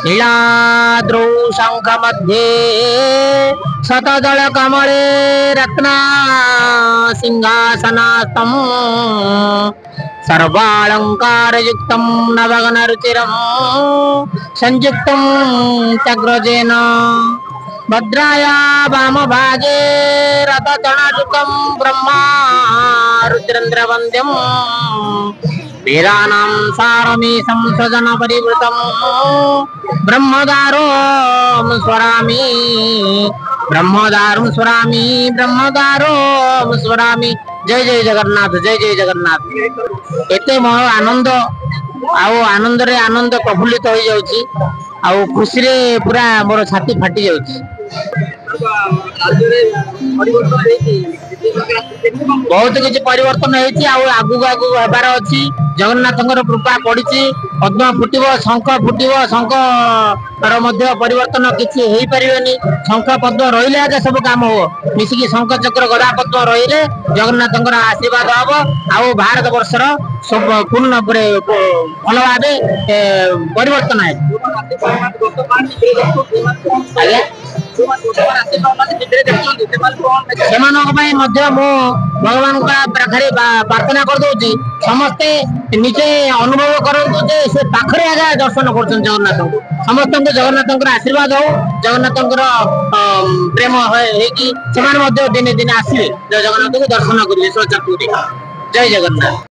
नीलाद्रौ शंख मध्ये शतदल कमले रत्ना सिंहासनास्तम सर्वालंकार युक्तम नवगण रुचिरम संयुक्तम चक्रजेन भद्राया वाम भागे रथचरणयुगं ब्रह्मा रुद्रेन्द्र वन्द्यम वीराणां सारमीशं सजन परिवृतं ब्रह्मदारों स्वरामि ब्रह्मदारों स्वरामि ब्रह्मदारों स्वरामि। जय जय जगन्नाथ, जय जय जगन्नाथ। एते मोर आनंद आउ आनंद रे आनंद प्रफुल्लित हो जाउची आउ खुशी रे पूरा मोर छाती फाटी जाउची। बहुत किसी परिवर्तन होती आगु आगु हबार अच्छी जगन्नाथ कृपा पड़ी पद्म फुटब शंख फुटब शंख परिवर्तन किसी हो पारे शंख पद्म रही आगे सब कम हो मिसिकी शंख चक्र गदा पद्म रही जगन्नाथ आशीर्वाद हम आउ भारत वर्षर सब पूर्ण भल भाव परिवर्तन है। भगवान पाखे प्रार्थना कर समस्ते निजे अनुभव करूँ से पाखे आगे दर्शन कर जगन्नाथ समस्त जगन्नाथ आशीर्वाद हो जगन्नाथ प्रेम हो दिने दिने आसवे जगन्नाथ को दर्शन करेंगे। जय जगन्नाथ।